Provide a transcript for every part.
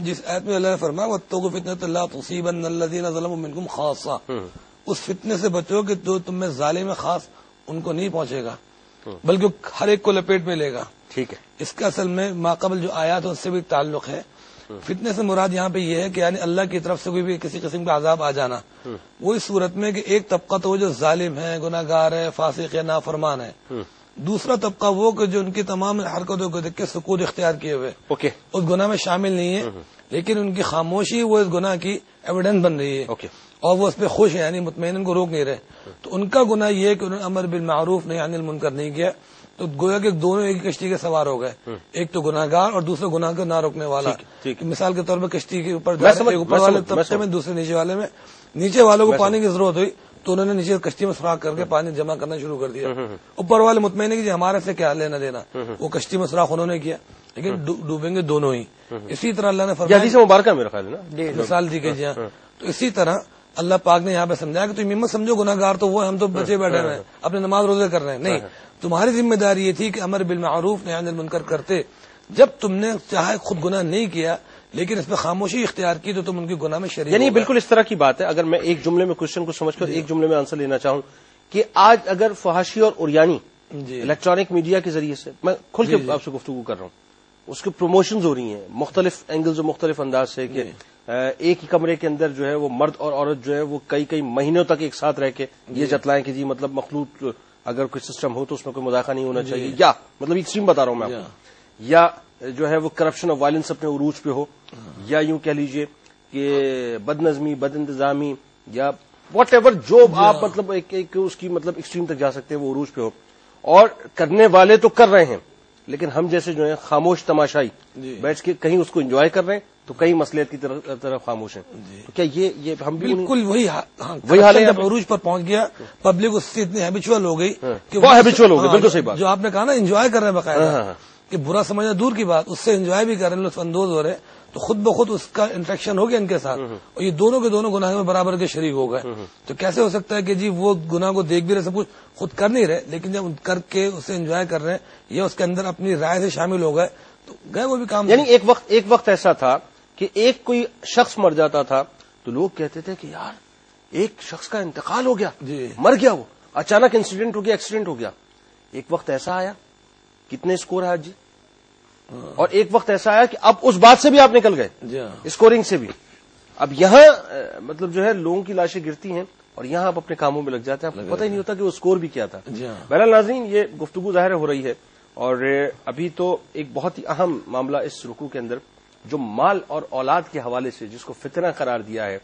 جس آیت میں اللہ نے فرمایا واتقوا فتنۃ لا تصیبن الذین ظلموا منکم خاصہ، اس فتنے سے بچو کہ جو تم میں ظالم ہے خاص ان کو نہیں پہنچے گا بلکہ ہر ایک کو لپیٹ میں لے گا. ٹھیک ہے. اس کا اصل میں ماقبل جو آیات ہیں اس سے بھی تعلق ہے. فتنے سے مراد یہاں پہ یہ ہے کہ یعنی اللہ کی طرف سے کوئی بھی کسی قسم کا عذاب آ جانا، وہ اس صورت میں کہ ایک طبقہ تو وہ جو ظالم ہے، گناہ گار ہے، فاسق ہے، نافرمان ہے، دوسرا طبقہ وہ کہ جو ان کی تمام حرکتوں کو دیکھ کے سکوت اختیار کیے ہوئے اس گناہ میں شامل نہیں ہے، لیکن ان کی خاموشی وہ اس گناہ کی ایویڈنس بن رہی ہے اور وہ اس پہ خوش ہے، یعنی مطمئن ان کو روک نہیں رہے. تو ان کا گناہ یہ ہے کہ انہوں نے امر بالمعروف نہی عن المنکر نہیں کیا، تو گویا کہ دونوں ایک کشتی کے سوار ہو گئے، ایک تو گناہ گار اور دوسرا گناہ کو نہ روکنے والا. مثال کے طور پر کشتی کے اوپر اوپر والے طبقے میں دوسرے نیچے والے میں، نیچے والوں کو پانی کی ضرورت ہوئی تو انہوں نے نیچے کشتی میں سوراخ کر کے پانی جمع کرنا شروع کر دیا. اوپر والے مطمئن کہ ہمارے سے کیا لینا دینا، وہ کشتی میں سوراخ انہوں نے کیا، لیکن ڈوبیں گے دونوں ہی. اسی طرح اللہ نے فرمایا مبارکہ میرا خیال ہے مثال دی گئی. تو اسی طرح اللہ پاک نے یہاں پہ سمجھایا کہ تم مت سمجھو گناہ گار تو وہ ہم تو بچے بیٹھے ہوئے ہیں اپنے نماز روزے کر رہے ہیں، نہیں، تمہاری ذمہ داری یہ تھی کہ امر بالمعروف نہی عن المنکر کرتے. جب تم نے چاہے خود گناہ نہیں کیا لیکن اس پہ خاموشی اختیار کی تو تم ان کی گناہ میں شریک. یعنی بالکل اس طرح کی بات ہے. اگر میں ایک جملے میں کوشچن کو سمجھ کر ایک جملے میں آنسر لینا چاہوں کہ آج اگر فحاشی اور عریانی الیکٹرانک میڈیا کے ذریعے سے، میں کھل کے آپ سے گفتگو کر رہا ہوں، اس کی پروموشنز ہو رہی ہیں مختلف اینگلز اور مختلف انداز سے کہ ایک ہی کمرے کے اندر جو ہے وہ مرد اور عورت جو ہے وہ کئی مہینوں تک ایک ساتھ رہ کے یہ جتلائیں کہ جی مطلب مخلوط اگر کوئی سسٹم ہو تو اس میں کوئی مذاکرہ نہیں ہونا چاہیے، یا مطلب ایکسٹریم بتا رہا ہوں میں آپ کو، یا جو ہے وہ کرپشن اور وائلنس اپنے عروج پہ ہو، یا یوں کہہ لیجئے کہ بد نظمی، بد انتظامی، یا واٹ ایور جو آپ مطلب ایک اس کی مطلب ایکسٹریم تک جا سکتے ہیں وہ عروج پہ ہو، اور کرنے والے تو کر رہے ہیں لیکن ہم جیسے جو ہے خاموش تماشائی بیٹھ کے کہیں اس کو انجوائے کر رہے ہیں تو کئی مسئلے کی طرف خاموش ہیں. تو کیا یہ ہم بھی بالکل وہی حال ہے؟ جب عروج پر پہنچ گیا پبلک اس سے اتنی ہیبیچول ہو گئی کہ وہ ہیبیچول ہو گئی. بالکل صحیح بات جو آپ نے کہا نا انجوائے کر رہے ہیں باقاعدہ، کہ برا سمجھنا دور کی بات، اس سے انجوائے بھی کر رہے ہیں، لطف اندوز ہو رہے، تو خود بخود اس کا انفیکشن ہو گیا ان کے ساتھ اور یہ دونوں کے دونوں گناہ میں برابر کے شریک ہو گئے. تو کیسے ہو سکتا ہے کہ جی وہ گناہ کو دیکھ بھی رہے، سب کچھ خود کر نہیں رہے لیکن جب کر کے اسے انجوائے کر رہے ہیں یا اس کے اندر اپنی رائے سے شامل ہو گئے تو گئے وہ بھی کام. یعنی ایک وقت ایسا تھا کہ ایک کوئی شخص مر جاتا تھا تو لوگ کہتے تھے کہ یار ایک شخص کا انتقال ہو گیا، مر گیا، وہ اچانک انسیڈنٹ ہو گیا، ایکسیڈنٹ ہو گیا. ایک وقت ایسا آیا، کتنے اسکور ہے جی، اور ایک وقت ایسا آیا کہ اب اس بات سے بھی آپ نکل گئے، اسکورنگ سے بھی. اب یہاں مطلب جو ہے لوگوں کی لاشیں گرتی ہیں اور یہاں آپ اپنے کاموں میں لگ جاتے ہیں، آپ کو پتہ ہی نہیں ہوتا کہ وہ اسکور بھی کیا تھا. بہرحال ناظرین، یہ گفتگو ظاہر ہو رہی ہے اور ابھی تو ایک بہت ہی اہم معاملہ اس رکوع کے اندر جو مال اور اولاد کے حوالے سے جس کو فتنہ قرار دیا ہے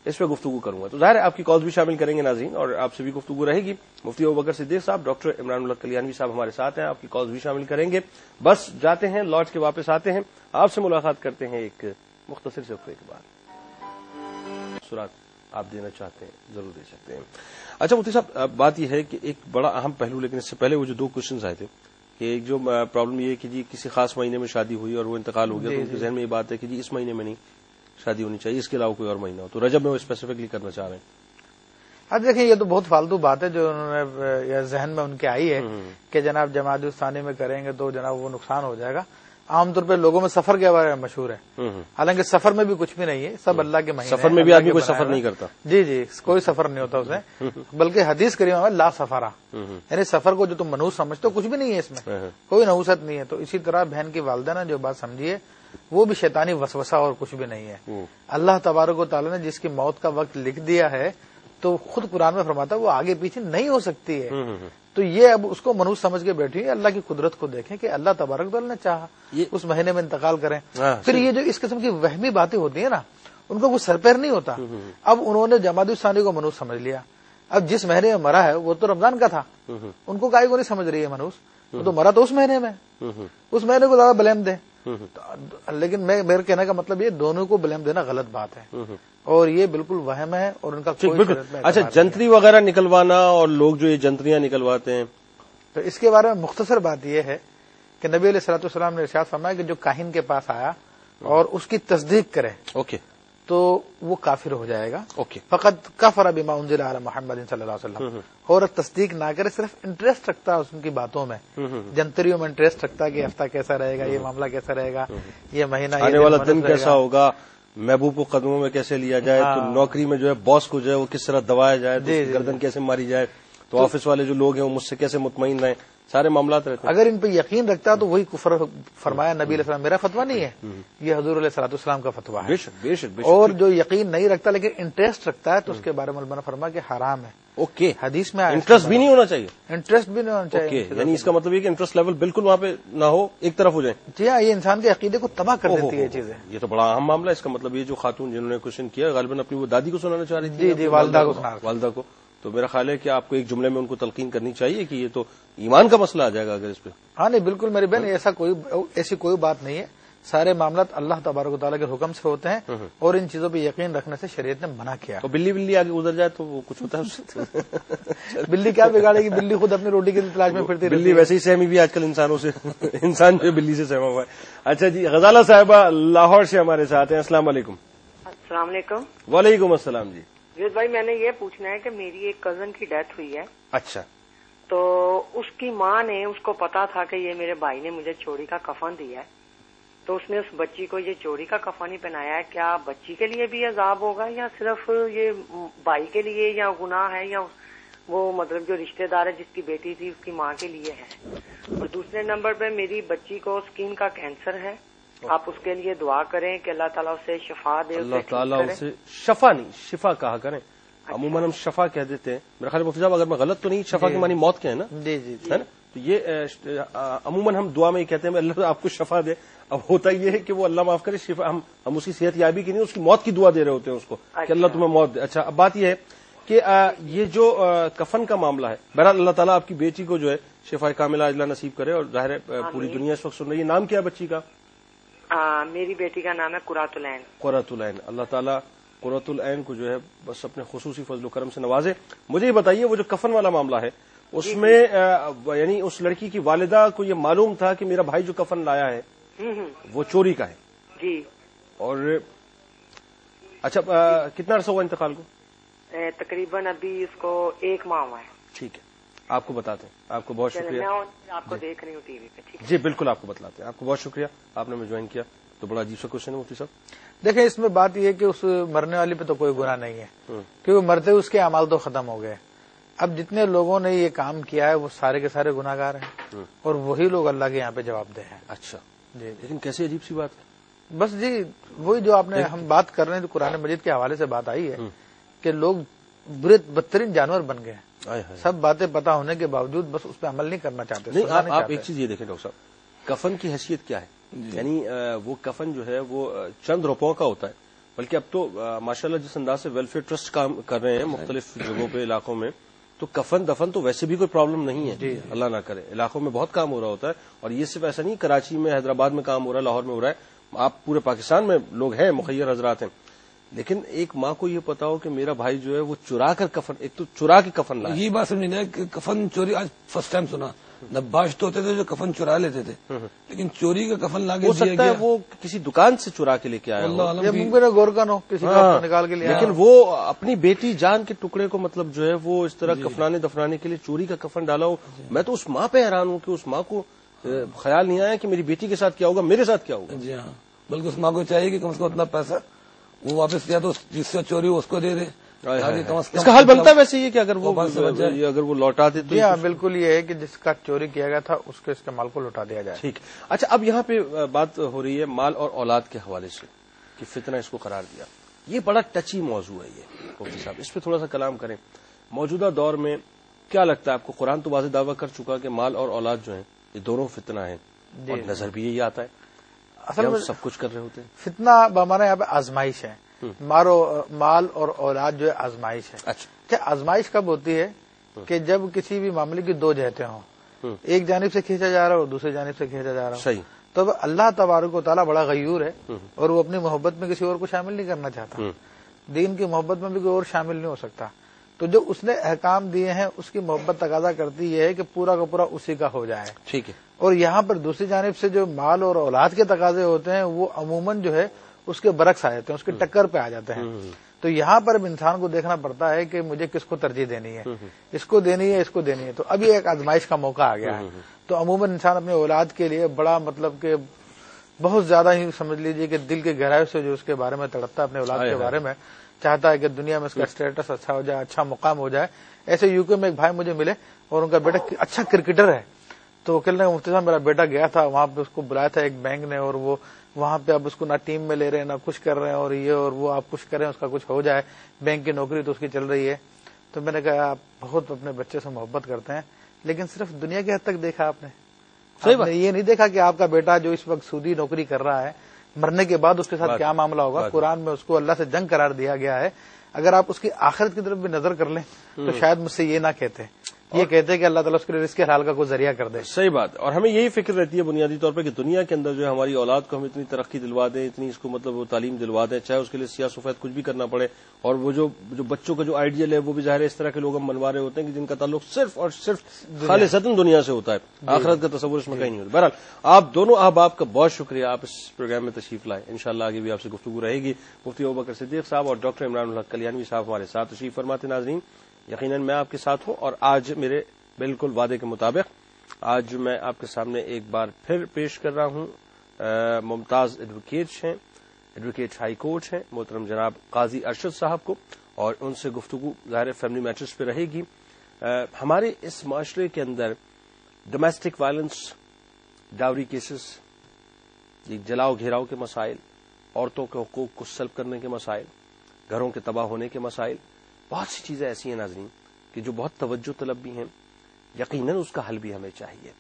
اس پہ گفتگو کروں گا. تو ظاہر ہے آپ کی کالز بھی شامل کریں گے ناظرین اور آپ سے بھی گفتگو رہے گی. مفتی ابوبکر صدیق صاحب، ڈاکٹر عمران اللہ کلیانوی صاحب ہمارے ساتھ ہیں، آپ کی کالز بھی شامل کریں گے. بس جاتے ہیں، لوٹ کے واپس آتے ہیں، آپ سے ملاقات کرتے ہیں ایک مختصر سے وقفے کے بعد. سرات آپ دینا چاہتے ہیں ضرور دے سکتے ہیں. اچھا مفتی صاحب، بات یہ ہے کہ ایک بڑا اہم پہلو، لیکن اس سے پہلے وہ جو دو کوشچنز آئے تھے کہ ایک جو پرابلم یہ ہے کہ جی کسی خاص مہینے میں شادی ہوئی اور وہ انتقال ہو گیا تو ان کے ذہن میں یہ بات ہے کہ جی اس مہینے میں نہیں شادی ہونی چاہیے، اس کے علاوہ کوئی اور مہینہ ہو. تو رجب میں وہ اسپیسیفکلی کرنا چاہ رہے ہیں. اب دیکھیں یہ تو بہت فالتو بات ہے جو انہوں نے ذہن میں ان کے آئی ہے کہ جناب جماعت الثانی میں کریں گے تو جناب وہ نقصان ہو جائے گا. عام طور پہ لوگوں میں سفر کے بارے میں مشہور ہے، حالانکہ سفر میں بھی کچھ بھی نہیں ہے، سب اللہ کے مہینے. سفر میں بھی آدمی کوئی سفر نہیں کرتا. جی کوئی سفر نہیں ہوتا اسے، بلکہ حدیث کریم ہے لا سفرا، یعنی سفر کو جو تم منحوس سمجھتے ہو کچھ بھی نہیں ہے اس میں، کوئی نحوست نہیں ہے. تو اسی طرح بہن کی والدہ نے جو بات سمجھی ہے وہ بھی شیطانی وسوسہ اور کچھ بھی نہیں ہے. اللہ تبارک و تعالی نے جس کی موت کا وقت لکھ دیا ہے تو خود قرآن میں فرماتا ہے وہ آگے پیچھے نہیں ہو سکتی ہے. تو یہ اب اس کو منحوس سمجھ کے بیٹھی ہے. اللہ کی قدرت کو دیکھیں کہ اللہ تبارک و تعالی نے چاہا اس مہینے میں انتقال کریں. پھر یہ جو اس قسم کی وہمی باتیں ہوتی ہیں نا ان کو کوئی سر پیر نہیں ہوتا. اب انہوں نے جماعت الثانی کو منحوس سمجھ لیا. اب جس مہینے میں مرا ہے وہ تو رمضان کا تھا، ان کو کائی کو نہیں سمجھ رہی ہے منحوس، وہ تو مرا تو اس مہینے میں، اس مہینے کو زیادہ بلیم دیں. لیکن میرے کہنے کا مطلب یہ دونوں کو بلیم دینا غلط بات ہے اور یہ بالکل وہم ہے اور ان کا کوئی. اچھا جنتری وغیرہ نکلوانا اور لوگ جو یہ جنتریاں نکلواتے ہیں تو اس کے بارے میں مختصر بات یہ ہے کہ نبی علیہ الصلوۃ والسلام نے ارشاد فرمایا کہ جو کاہن کے پاس آیا اور اس کی تصدیق کرے تو وہ کافر ہو جائے گا. اوکے. فقط کفر بما انزل علی محمد صلی اللہ علیہ وسلم. اور تصدیق نہ کرے, صرف انٹرسٹ رکھتا ہے ان کی باتوں میں, جنتریوں میں انٹرسٹ رکھتا ہے کہ ہفتہ کیسا رہے گا, یہ معاملہ کیسا رہے گا, یہ مہینہ, آنے والا دن کیسا ہوگا, محبوب کو قدموں میں کیسے لیا جائے, تو نوکری میں جو ہے باس کو جو ہے وہ کس طرح دبایا جائے, تو گردن کیسے ماری جائے, تو آفس والے جو لوگ ہیں وہ مجھ سے کیسے مطمئن رہیں, سارے معاملات رہتے ہیں. اگر ان پہ یقین رکھتا ہے تو وہی کفر فرمایا نبی علیہ السلام. میرا فتویٰ نہیں ہے, یہ حضور علیہ الصلوۃ والسلام کا فتویٰ ہے. بے شک بے شک. اور جو یقین نہیں رکھتا لیکن انٹرسٹ رکھتا ہے تو اس کے بارے میں علماء نے فرمایا کہ حرام ہے. اوکے. حدیث میں انٹرسٹ بھی نہیں ہونا چاہیے. انٹرسٹ بھی نہیں ہونا چاہیے. یعنی اس کا مطلب یہ کہ انٹرسٹ لیول بالکل وہاں پہ نہ ہو, ایک طرف ہو جائے. جی ہاں, یہ انسان کے عقیدے کو تباہ کر دیتی ہے یہ چیزیں. یہ تو بڑا اہم معاملہ ہے. اس کا مطلب یہ جو خاتون جنہوں نے کوشچن کیا غالباً اپنی وہ دادی کو سنانا چاہ رہی تھی. جی, والدہ کو. تو میرا خیال ہے کہ آپ کو ایک جملے میں ان کو تلقین کرنی چاہیے کہ یہ تو ایمان کا مسئلہ آ جائے گا اگر اس پہ. ہاں نہیں, بالکل میری بہن, ایسی کوئی بات نہیں ہے. سارے معاملات اللہ تبارک و تعالیٰ کے حکم سے ہوتے ہیں, اور ان چیزوں پہ یقین رکھنے سے شریعت نے منع کیا. تو بلی آگے گزر جائے تو وہ کچھ ہوتا ہے. بلی کیا بگاڑے گی, بلی خود اپنی روٹی کی تلاش میں پھرتی رہتی ہے. بلی ویسے ہی سہمی بھی آج کل انسانوں سے, انسان جو بلی سے سہما ہوا ہے. اچھا جی, غزالہ صاحبہ لاہور سے ہمارے ساتھ ہیں. السلام علیکم. السلام علیکم. وعلیکم السلام. جی وید بھائی, میں نے یہ پوچھنا ہے کہ میری ایک کزن کی ڈیتھ ہوئی ہے. اچھا. تو اس کی ماں نے, اس کو پتا تھا کہ یہ میرے بھائی نے مجھے چوری کا کفن دیا ہے, تو اس نے اس بچی کو یہ چوری کا کفن ہی پہنایا ہے. کیا بچی کے لیے بھی عذاب ہوگا یا صرف یہ بھائی کے لیے, یا گناہ ہے, یا وہ مطلب جو رشتہ دار ہے جس کی بیٹی تھی اس کی ماں کے لیے ہے؟ اور دوسرے نمبر پہ میری بچی کو اسکن کا کینسر ہے, آپ اس کے لیے دعا کریں کہ اللہ تعالیٰ اسے شفا دے. اللہ تعالیٰ اسے شفا نہیں شفا کہا کریں. عموماً ہم شفا کہہ دیتے ہیں. میرا خیال مفتی صاحب اگر میں غلط تو نہیں, شفا کی معنی موت کے ہے نا؟ جی جی ہے نا. تو یہ عموماً ہم دعا میں یہ کہتے ہیں اللہ آپ کو شفا دے. اب ہوتا یہ ہے کہ وہ اللہ معاف کرے, شفا ہم اس کی صحت یابی کی نہیں, اس کی موت کی دعا دے رہے ہوتے ہیں اس کو کہ اللہ تمہیں موت دے. اچھا, اب بات یہ ہے کہ یہ جو کفن کا معاملہ ہے, بہرحال اللہ تعالیٰ آپ کی بیٹی کو جو ہے شفا کاملہ عاجلہ نصیب کرے, اور ظاہر ہے پوری دنیا اس وقت سن رہی ہے. نام کیا ہے بچی کا؟ میری بیٹی کا نام ہے قرۃ العین. قرۃ العین. اللہ تعالیٰ قرۃ العین کو جو ہے بس اپنے خصوصی فضل و کرم سے نوازے. مجھے یہ بتائیے, وہ جو کفن والا معاملہ ہے اس میں یعنی اس لڑکی کی والدہ کو یہ معلوم تھا کہ میرا بھائی جو کفن لایا ہے وہ چوری کا ہے؟ جی. اور اچھا, کتنا عرصہ ہوا انتقال کو؟ تقریباً ابھی اس کو 1 ماہ ہوا ہے. ٹھیک ہے, آپ کو بتاتے ہیں. آپ کو بہت شکریہ. میں آپ کو دیکھ رہی ہوں ٹی وی پہ. جی بالکل, آپ کو بتلاتے ہیں. آپ کو بہت شکریہ, آپ نے ہمیں جوائن کیا. تو بڑا عجیب سا کوشچن ہے مفتی صاحب. دیکھیں, اس میں بات یہ ہے کہ اس مرنے والی پہ تو کوئی گناہ نہیں ہے, کیونکہ مرتے اس کے اعمال تو ختم ہو گئے. اب جتنے لوگوں نے یہ کام کیا ہے وہ سارے کے سارے گناہ گار ہیں, اور وہی لوگ اللہ کے یہاں پہ جواب دہ ہیں. اچھا جی, لیکن کیسے عجیب سی بات ہے. بس جی, وہی جو آپ نے ہم بات کر رہے ہیں, جو قرآن مجید کے حوالے سے بات آئی ہے کہ لوگ بدترین جانور بن گئے ہیں. سب باتیں پتا ہونے کے باوجود بس اس پہ عمل نہیں کرنا چاہتے. نہیں, آپ ایک چیز یہ دیکھیں ڈاکٹر صاحب, کفن کی حیثیت کیا ہے. یعنی وہ کفن جو ہے وہ چند روپوں کا ہوتا ہے, بلکہ اب تو ماشاءاللہ جس انداز سے ویلفیئر ٹرسٹ کام کر رہے ہیں مختلف جگہوں پہ, علاقوں میں, تو کفن دفن تو ویسے بھی کوئی پرابلم نہیں ہے. اللہ نہ کرے, علاقوں میں بہت کام ہو رہا ہوتا ہے. اور یہ صرف ایسا نہیں, کراچی میں, حیدرآباد میں کام ہو رہا ہے, لاہور میں ہو رہا ہے, آپ پورے پاکستان میں لوگ ہیں, مخیر حضرات ہیں. لیکن ایک ماں کو یہ پتا ہو کہ میرا بھائی جو ہے وہ چرا کر کفن, ایک تو چرا کے کفن لایا. یہ بات سمجھنا ہے کہ کفن چوری آج فرسٹ ٹائم سنا. نباش تو ہوتے تھے جو کفن چرا لیتے تھے, لیکن چوری کا کفن لا کے ہو سکتا ہے وہ کسی دکان سے چرا کے لے کے آیا, ممکن ہے گورکن ہو, کسی کا نکال کے لیا. لیکن وہ اپنی بیٹی جان کے ٹکڑے کو مطلب جو ہے وہ اس طرح کفنانے دفنانے کے لیے چوری کا کفن ڈالا ہو. میں تو اس ماں پہ حیران ہوں کہ اس ماں کو خیال نہیں آیا کہ میری بیٹی کے ساتھ کیا ہوگا, میرے ساتھ کیا ہوگا. جی ہاں, بلکہ اس ماں کو چاہیے کہ کم سے کم اتنا پیسہ وہ واپس کیا تو جس سے چوری ہو اس کو دے دے. اس کا حل بنتا ہے ویسے یہ کہ اگر وہ لوٹا دے تو. ہاں بالکل, یہ ہے کہ جس کا چوری کیا گیا تھا اس کے مال کو لوٹا دیا جائے. ٹھیک. اچھا, اب یہاں پہ بات ہو رہی ہے مال اور اولاد کے حوالے سے کہ فتنہ اس کو قرار دیا. یہ بڑا ٹچی موضوع ہے یہ مفتی صاحب, اس پہ تھوڑا سا کلام کریں. موجودہ دور میں کیا لگتا ہے آپ کو, قرآن تو واضح دعویٰ کر چکا کہ مال اور اولاد جو ہیں یہ دونوں فتنہ ہیں, اور نظر بھی یہی آتا ہے اصل میں سب کچھ کر رہے ہوتے ہیں. فتنہ ہمارے یہاں پہ آزمائش ہے, مال اور اولاد جو ہے آزمائش ہے. اچھا, کیا آزمائش کب ہوتی ہے کہ جب کسی بھی معاملے کی 2 جہتیں ہوں, ایک جانب سے کھینچا جا رہا ہے اور دوسری جانب سے کھینچا جا رہا ہے. صحیح. تو اللہ تبارک و تعالیٰ بڑا غیور ہے, اور وہ اپنی محبت میں کسی اور کو شامل نہیں کرنا چاہتا. دین کی محبت میں بھی کوئی اور شامل نہیں ہو سکتا. تو جو اس نے احکام دیے ہیں اس کی محبت تقاضا کرتی ہے کہ پورا کا پورا اسی کا ہو جائے. ٹھیک ہے. اور یہاں پر دوسری جانب سے جو مال اور اولاد کے تقاضے ہوتے ہیں وہ عموماً جو ہے اس کے برعکس آ جاتے ہیں، اس کے ٹکر پہ آ جاتے ہیں. تو یہاں پر اب انسان کو دیکھنا پڑتا ہے کہ مجھے کس کو ترجیح دینی ہے، اس کو دینی ہے، اس کو دینی ہے. تو اب یہ ایک آزمائش کا موقع آ گیا ہے. تو عموماً انسان اپنے اولاد کے لیے بڑا مطلب کہ بہت زیادہ ہی سمجھ لیجئے کہ دل کے گہرائی سے جو اس کے بارے میں تڑپتا ہے، اپنے اولاد کے بارے میں چاہتا ہے کہ دنیا میں اس کا اسٹیٹس اچھا ہو جائے، اچھا مقام ہو جائے. ایسے یو کے میں ایک بھائی مجھے ملے اور ان کا بیٹا اچھا کرکٹر ہے. تو کہنے لگے مفتی صاحب میرا بیٹا گیا تھا وہاں پہ، اس کو بلایا تھا ایک بینک نے، اور وہ وہاں پہ اب اس کو نہ ٹیم میں لے رہے ہیں نہ کچھ کر رہے ہیں، اور یہ اور وہ، آپ کچھ کریں اس کا کچھ ہو جائے. بینک کی نوکری تو اس کی چل رہی ہے. تو میں نے کہا آپ بہت اپنے بچے سے محبت کرتے ہیں، لیکن صرف دنیا کے حد تک دیکھا آپ نے یہ نہیں دیکھا کہ آپ کا بیٹا جو اس وقت سودی نوکری کر رہا ہے، مرنے کے بعد اس کے ساتھ کیا معاملہ ہوگا. قرآن میں اس کو اللہ سے جنگ قرار دیا گیا ہے. اگر آپ اس کی آخرت کی طرف بھی نظر کر لیں تو شاید مجھ سے یہ نہ کہتے، یہ کہتے کہ اللہ تعالیٰ اس کے لیے رزق حلال کا کوئی ذریعہ کر دے. صحیح بات. اور ہمیں یہی فکر رہتی ہے بنیادی طور پہ کہ دنیا کے اندر جو ہے ہماری اولاد کو ہم اتنی ترقی دلوا دیں، اتنی اس کو مطلب وہ تعلیم دلوا دیں، چاہے اس کے لیے سیاہ سفید کچھ بھی کرنا پڑے. اور وہ جو بچوں کا جو آئیڈیل ہے وہ بھی ظاہر ہے اس طرح کے لوگ ہم بنوا رہے ہوتے ہیں کہ جن کا تعلق صرف اور صرف خالصتاً دنیا سے ہوتا ہے، آخرت کا تصور اس میں کہیں نہیں ہوتا. بہرحال آپ دونوں احباب کا بہت شکریہ، آپ اس پروگرام میں تشریف لائے. انشاءاللہ آگے بھی آپ سے گفتگو رہے گی. مفتی ابوبکر صدیق صاحب اور ڈاکٹر عمران الحق کلیانوی صاحب ہمارے ساتھ تشریف فرماتے. ناظرین یقیناً میں آپ کے ساتھ ہوں، اور آج میرے بالکل وعدے کے مطابق آج میں آپ کے سامنے ایک بار پھر پیش کر رہا ہوں ممتاز ایڈوکیٹس ہیں، ایڈوکیٹ ہائی کورٹ ہیں، محترم جناب قاضی ارشد صاحب کو، اور ان سے گفتگو ظاہر فیملی میٹرز پہ رہے گی. ہمارے اس معاشرے کے اندر ڈومیسٹک وائلنس، ڈاوری کیسز، جلاؤ گھیراؤ کے مسائل، عورتوں کے حقوق کو سلب کرنے کے مسائل، گھروں کے تباہ ہونے کے مسائل، بہت سی چیزیں ایسی ہیں ناظرین کہ جو بہت توجہ طلب بھی ہیں. یقیناً اس کا حل بھی ہمیں چاہیے.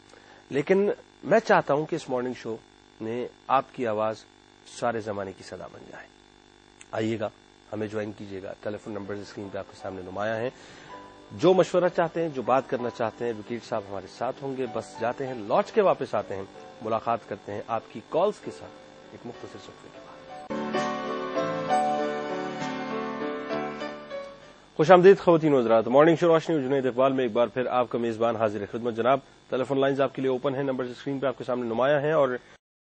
لیکن میں چاہتا ہوں کہ اس مارننگ شو نے آپ کی آواز سارے زمانے کی صدا بن جائے. آئیے گا، ہمیں جوائن کیجیے گا. ٹیلی فون نمبر اسکرین پہ آپ کے سامنے نمایاں ہیں. جو مشورہ چاہتے ہیں، جو بات کرنا چاہتے ہیں، ایڈوکیٹ صاحب ہمارے ساتھ ہوں گے. بس جاتے ہیں، لوٹ کے واپس آتے ہیں، ملاقات کرتے ہیں آپ کی کالز کے ساتھ ایک مختصر صفحے کے بعد. خوش آمدید خواتین و حضرات. مارننگ شو روشنی جنید اقبال میں ایک بار پھر آپ کا میزبان حاضر خدمت. جناب ٹیلی فون لائنز آپ کے لیے اوپن ہیں، نمبر اسکرین پہ آپ کے سامنے نمایاں ہیں، اور